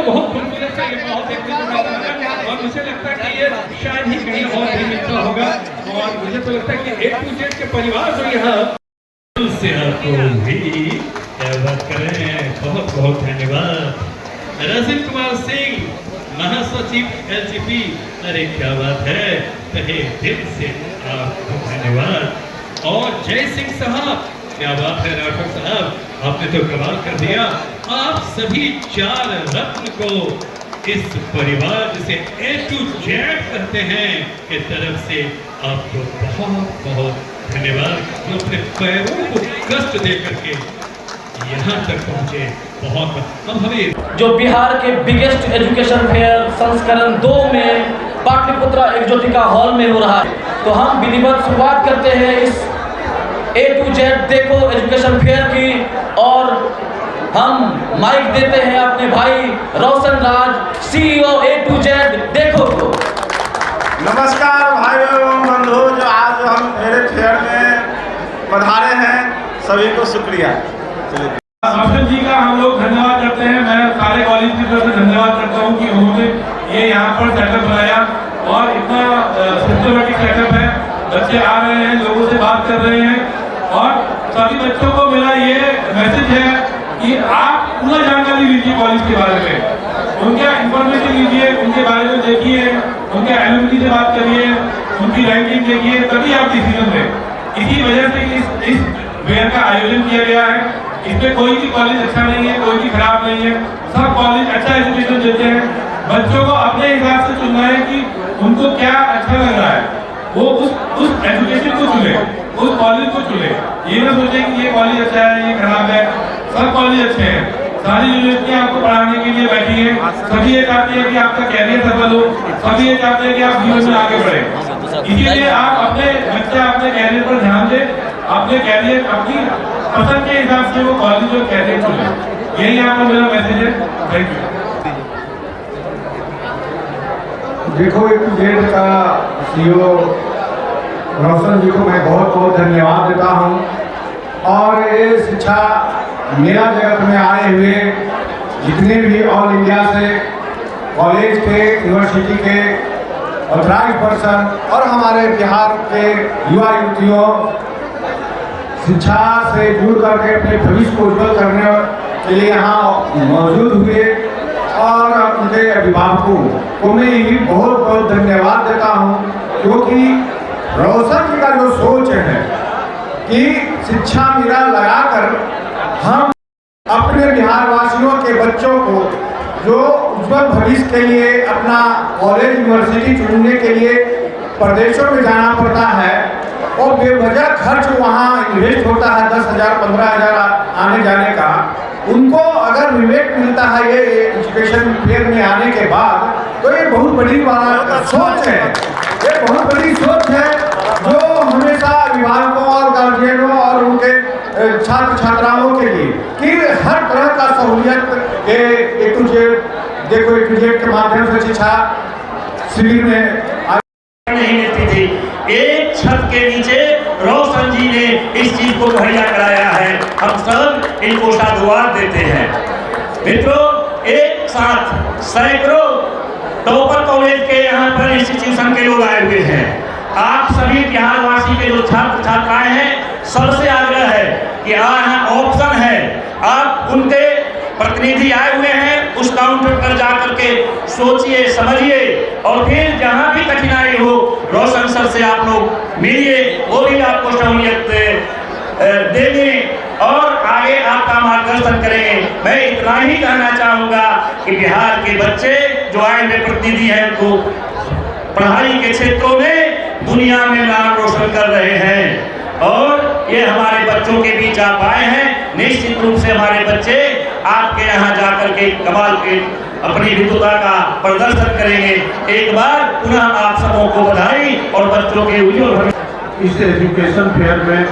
बहुत खूबसूरत है, ये बहुत देखने को मिलता है और मुझे लगता है कि ये शायद ही कहीं और भी मिलता होगा। और मुझे तो लगता है कि A to Z के परिवार जो यहाँ से आपको भी क्या बात करें, बहुत बहुत धन्यवाद। रजिल कुमार सिंह, महासचिव LGP, अरे क्या बात है, तहे दिल से आपको धन्यवाद। और जय सिंह साहब, क्या बात है राठौर साहब, आपने तो कमाल कर दिया। आप सभी 4 रत्न को इस परिवार जिसे A to Z कहते हैं के तरफ से आपको बहुत बहुत धन्यवाद, जो अपने पैरों को कष्ट दे करके यहाँ तक पहुँचे। बहुत अब हमें जो बिहार के बिगेस्ट एजुकेशन फेयर संस्करण 2 में पाटलिपुत्रा एक्जोटिका हॉल में हो रहा है, तो हम विधिवत शुरुआत करते हैं इस A to Z देखो एजुकेशन फेयर की। और हम माइक देते हैं अपने भाई रोशन राज, CEO A to Z देखो को। नमस्कार भाइयों एवं बंधु, जो आज हम मेरे फेयर में पधारे हैं, सभी को शुक्रिया। रोशन जी का हम लोग धन्यवाद करते हैं। मैं सारे कॉलेज की तरफ से धन्यवाद करता हूं कि उन्होंने ये यहाँ पर सेटअप बनाया और इतना सिस्टमेटिक सेटअप है। बच्चे आ रहे हैं, लोगों से बात कर रहे हैं और सभी बच्चों को मेरा ये मैसेज है कि आप पूरा जानकारी लीजिए कॉलेज के बारे में, उनका इंफॉर्मेशन लीजिए, उनके बारे में देखिए, उनके एलुमनी से बात करिए, उनकी रैंकिंग देखिए, तभी आप डिसीजन लें। इसी वजह से इस फेयर का आयोजन किया गया है। इसमें कोई भी कॉलेज अच्छा नहीं है, कोई भी खराब नहीं है, सब कॉलेज अच्छा एजुकेशन देते हैं। बच्चों को अपने हिसाब से चुनना है कि उनको क्या अच्छा लग रहा है, वो उस एजुकेशन को चुने, उस कॉलेज को चुने। ये ना सोचे कि ये कॉलेज अच्छा है, ये खराब है, सब कॉलेज अच्छे हैं। सारी यूनिवर्सिटियां आपको पढ़ाने के लिए बैठी हैं। सभी ये चाहते हैं कि आपका कैरियर सफल हो, सभी ये चाहते हैं कि आप जीवन में आगे बढ़े। इसीलिए आप अपने बच्चे अपने कैरियर पर ध्यान दें, अपने कैरियर अपनी पसंद के हिसाब से वो कॉलेज और कैरियर चुने। यही आपको मेरा मैसेज है। Thank you. देखो A to Z का CEO रोशन जी को मैं बहुत बहुत धन्यवाद देता हूं। और ये शिक्षा मेरा जगत में आए हुए जितने भी ऑल इंडिया से कॉलेज के, यूनिवर्सिटी के ऑथराइज्ड पर्सन और हमारे बिहार के युवा युवतियों शिक्षा से जुड़ करके अपने भविष्य को उज्जवल करने के लिए यहाँ मौजूद हुए और उनके अभिभावकों को मैं यही बहुत बहुत धन्यवाद देता हूँ, क्योंकि रोशन जी का जो सोच है कि शिक्षा मेरा लगाकर हम अपने बिहार वासियों के बच्चों को जो उज्जवल भविष्य के लिए अपना कॉलेज यूनिवर्सिटी चुनने के लिए प्रदेशों में जाना पड़ता है और बेवजह खर्च वहाँ इन्वेस्ट होता है 10,000 15,000 आने जाने का, उनको अगर विवेक मिलता है ये एजुकेशन फेयर में आने के बाद, तो ये बहुत बड़ी सोच है, ये बहुत बड़ी सोच है जो हमेशा अभिभावकों और गार्जियनों और उनके छात्र छात्राओं के लिए कि हर तरह का सहूलियत A to Z देखो A to Z के माध्यम से शिक्षा शिविर में नहीं मिलती थी। एक छत के नीचे रोशन जी ने इस चीज को मुहैया कराया है। हम सब इनको साधुवाद देते हैं। मित्रों, एक साथ सैकड़ों टॉपर कॉलेज के यहाँ पर इंस्टीट्यूशन के लोग आए हुए हैं। आप सभी बिहारवासी के जो छात्र छात्राएं हैं, सबसे आग्रह है कि यहाँ ऑप्शन है, आप उनके प्रतिनिधि आए हुए हैं, उस काउंटर पर जाकर के सोचिए समझिए और फिर जहां भी कठिनाई हो रोशन सर से आप लोग मिलिए, वो भी आपको सहूलियत देंगे और आगे आपका मार्गदर्शन करेंगे। मैं इतना ही कहना चाहूँगा कि बिहार के बच्चे जो आए हुए प्रतिनिधि हैं उनको पढ़ाई के क्षेत्रों में दुनिया में नाम रोशन कर रहे हैं और ये हमारे बच्चों के बीच आप आए हैं। निश्चित रूप से हमारे बच्चे आपके यहाँ जाकर के कमाल के अपनी विद्वता का प्रदर्शन करेंगे। एक बार पुनः आप सबों को बधाई और बच्चों के उज्जवल इस एजुकेशन फेयर में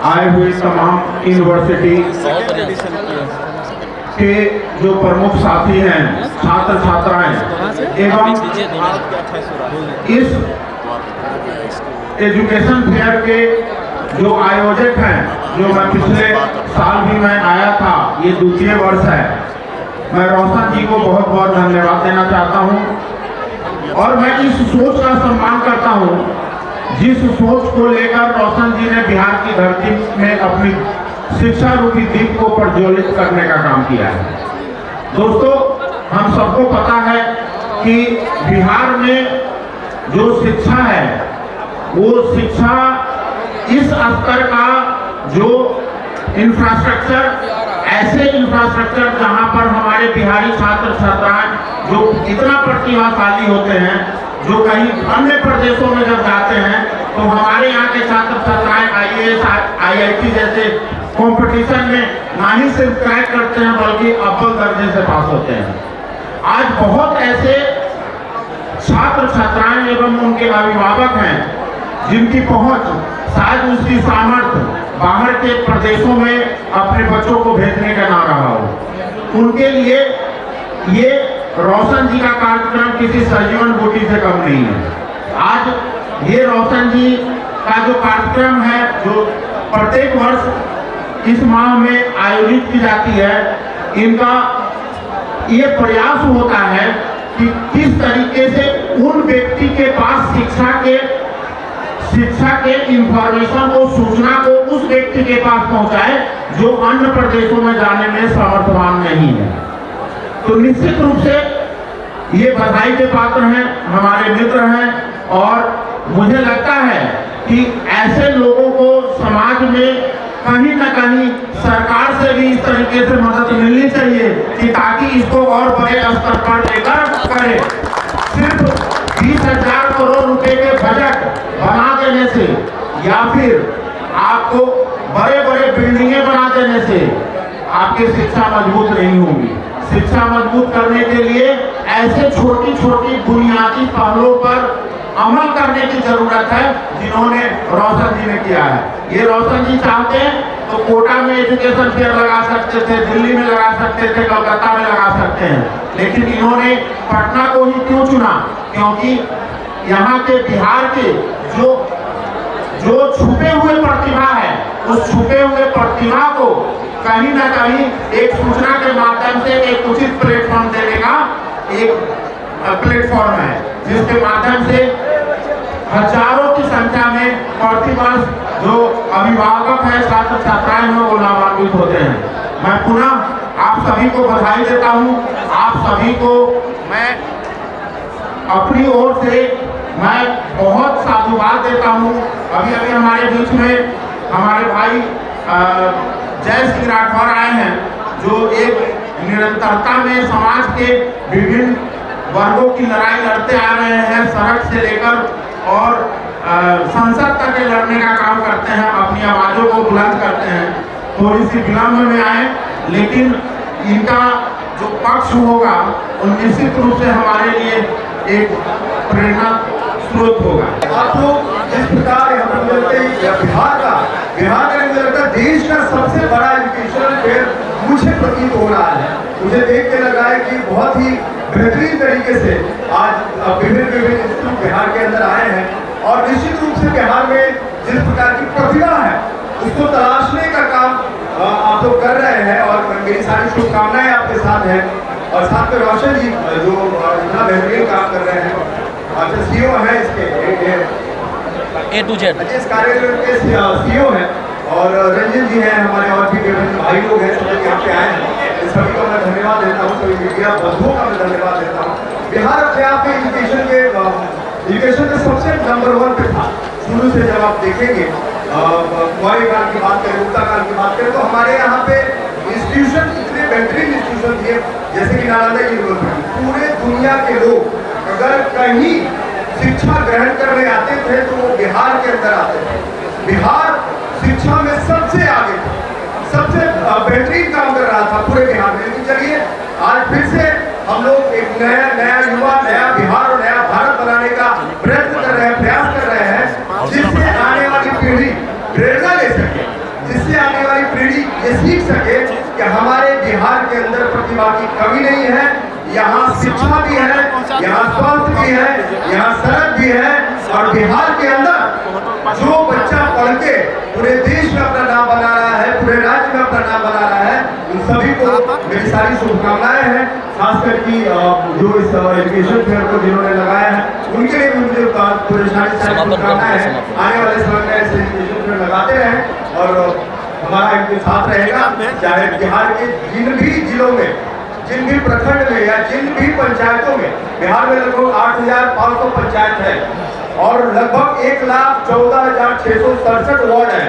आए हुए तमाम यूनिवर्सिटी के जो प्रमुख साथी हैं, छात्र छात्राएं एवं इस एजुकेशन फेयर के जो आयोजक हैं, जो मैं पिछले साल भी मैं आया था, ये 2य वर्ष है, मैं रोशन जी को बहुत बहुत धन्यवाद देना चाहता हूं और मैं इस सोच का सम्मान करता हूं जिस सोच को लेकर रोशन जी ने बिहार की धरती में अपनी शिक्षा रूपी दीप को प्रज्वलित करने का काम किया है। दोस्तों, हम सबको पता है कि बिहार में जो शिक्षा है वो शिक्षा इस स्तर का जो इंफ्रास्ट्रक्चर, ऐसे इंफ्रास्ट्रक्चर जहां पर हमारे बिहारी छात्र छात्राएं जो इतना प्रतिभाशाली होते हैं, जो कहीं अन्य प्रदेशों में जब जाते हैं तो हमारे यहाँ के छात्र छात्राएं IAS IIT जैसे कंपटीशन में ना ही सिर्फ क्रैक करते हैं बल्कि अव्वल दर्जे से पास होते हैं। आज बहुत ऐसे छात्र छात्राएं एवं उनके अभिभावक हैं जिनकी पहुंच, शायद उसकी सामर्थ्य बाहर के प्रदेशों में अपने बच्चों को भेजने का ना रहा हो। उनके लिए ये रोशन जी का कार्यक्रम किसी संजीवन बूटी से कम नहीं है। आज ये रोशन जी का जो कार्यक्रम है, जो प्रत्येक वर्ष इस माह में आयोजित की जाती है, इनका ये प्रयास होता है कि किस तरीके से उन व्यक्ति के पास शिक्षा के इंफॉर्मेशन को, सूचना को उस व्यक्ति के पास पहुंचाए जो अन्य प्रदेशों में जाने में समर्थवान नहीं है। तो निश्चित रूप से ये बधाई के पात्र हैं, हमारे मित्र हैं और मुझे लगता है कि ऐसे लोगों को समाज में कहीं ना कहीं सरकार से भी इस तरीके से मदद मिलनी चाहिए कि ताकि इसको और बड़े स्तर पर लेकर करे। सिर्फ 20,000 करोड़ रुपए के बजट बना देने से या फिर आपको बड़े बड़े बिल्डिंगें बना देने से आपकी शिक्षा मजबूत नहीं होगी। शिक्षा मजबूत करने के लिए ऐसे छोटी छोटी बुनियादी पहलों पर अमल करने की जरूरत है जिन्होंने रोशन जी ने किया है। ये रोशन जी चाहते हैं तो कोटा में एजुकेशन फेयर लगा सकते थे, दिल्ली में लगा सकते थे, कलकत्ता में लगा सकते हैं, लेकिन इन्होंने पटना को ही क्यों चुना? क्योंकि यहाँ के बिहार के जो छुपे हुए प्रतिभा है, उस छुपे हुए प्रतिभा को कहीं ना कहीं एक सूचना के माध्यम से एक उचित प्लेटफॉर्म देने का एक प्लेटफॉर्म है, जिसके माध्यम से हजारों की संख्या में प्रतिवर्ष जो अभिभावक है, छात्र छात्राएं हैं, वो लाभान्वित होते हैं। मैं पुनः आप सभी को बधाई देता हूं। आप सभी को मैं अपनी ओर से मैं बहुत साधुवाद देता हूं। अभी अभी हमारे बीच में हमारे भाई जय सिंह राठौर आए हैं, जो एक निरंतरता में समाज के विभिन्न वर्गों की लड़ाई लड़ते आ रहे हैं, सड़क से लेकर और संसद तक लड़ने का काम करते हैं, अपनी आवाज़ों को बुलंद करते हैं। थोड़ी सी विलम्ब में आए, लेकिन इनका जो पक्ष होगा वो निश्चित रूप से हमारे लिए एक प्रेरणा स्रोत होगा। आप लोग जिस प्रकार यहाँ मिलते हैं बिहार का मुझे लगता है देश का सबसे बड़ा एजुकेशनल फेयर मुझे प्रतीत हो रहा है। मुझे देख के लग रहा है कि बहुत ही बेहतरीन तरीके से आज विभिन्न इंस्टीट्यूट बिहार के अंदर आए हैं और निश्चित रूप से बिहार में जिस प्रकार की प्रतिभा है उसको तलाशने का काम आप लोग कर रहे हैं और मेरी सारी शुभकामनाएं आपके साथ हैं। और साथ में रोशन जी जो इतना बेहतरीन काम कर रहे हैं, अच्छा CEO है इसके A to Z इस कार्यक्रम के CEO हैं और रंजन जी हैं, हमारे और भी विभिन्न भाई लोग हैं, सब यहाँ पे आए हैं। इन सभी को मैं धन्यवाद देता हूँ, सभी मीडिया बंधुओं का मैं धन्यवाद देता हूँ। बिहार अपने आप में एजुकेशन के सबसे नंबर 1 पे था शुरू से। जब आप देखेंगे कुमारी काल की बात करें, गुप्ता काल की बात करें, तो हमारे यहाँ पे इंस्टीट्यूशन इतने बेहतरीन इंस्टीट्यूशन थे, जैसे कि नालंदा यूनिवर्सिटी। पूरे दुनिया के लोग अगर कहीं शिक्षा ग्रहण करने आते थे तो वो बिहार के अंदर आते थे। बिहार शिक्षा में सबसे आगे था, सबसे बेहतरीन काम कर रहा था पूरे बिहार में। लेकिन चलिए आज फिर से हम लोग एक नया युवा, नया बिहार और नया भारत बनाने का प्रयत्न कर रहे हैं, प्रयास कर रहे हैं, जिससे आने वाली पीढ़ी प्रेरणा ले सके, जिससे आने वाली पीढ़ी ये सीख सके कि हमारे बिहार के अंदर प्रतिभा की कमी नहीं है। यहाँ शिक्षा भी है, यहाँ स्वास्थ्य भी है, यहाँ सड़क भी है, और बिहार के अंदर जो बच्चा पढ़ के पूरे देश में अपना नाम बना रहा है, पूरे राज्य में अपना नाम बना रहा है, उन सभी को मेरी सारी शुभकामनाएं हैं। खासकर की जो इस एजुकेशन फेयर को जिन्होंने लगाया है उनके लिए भी मुझे पूरे सारी शुभकामनाएं हैं। आने वाले समय में ऐसे एजुकेशन फेयर लगाते रहें और हमारा इनके साथ रहेगा। चाहे बिहार के जिन भी जिलों में, जिन भी प्रखंड में या जिन भी पंचायतों में, बिहार में लगभग 8,500 पंचायत है और लगभग 1,14,667 वार्ड है।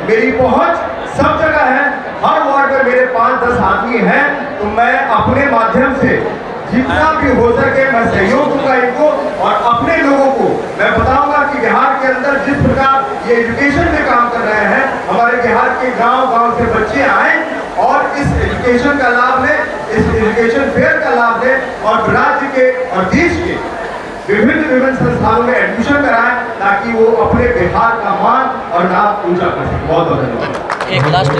मेरी पहुंच सब जगह है, हर वार्ड में मेरे 5-10 आदमी हैं, तो मैं अपने माध्यम से जितना भी हो सके मैं सहयोग दूंगा इनको, और अपने लोगों को मैं बताऊंगा कि बिहार के अंदर जिस प्रकार ये एजुकेशन में काम कर रहे हैं, हमारे बिहार के गांव-गांव से बच्चे आए और इस एजुकेशन का लाभ लें, इस एजुकेशन फेयर का लाभ लें और राज्य के और देश के विभिन्न संस्थानों में एडमिशन कराएं, ताकि वो अपने बिहार का मान और नाम ऊंचा कर सकें। बहुत बहुत धन्यवाद। एक लास्ट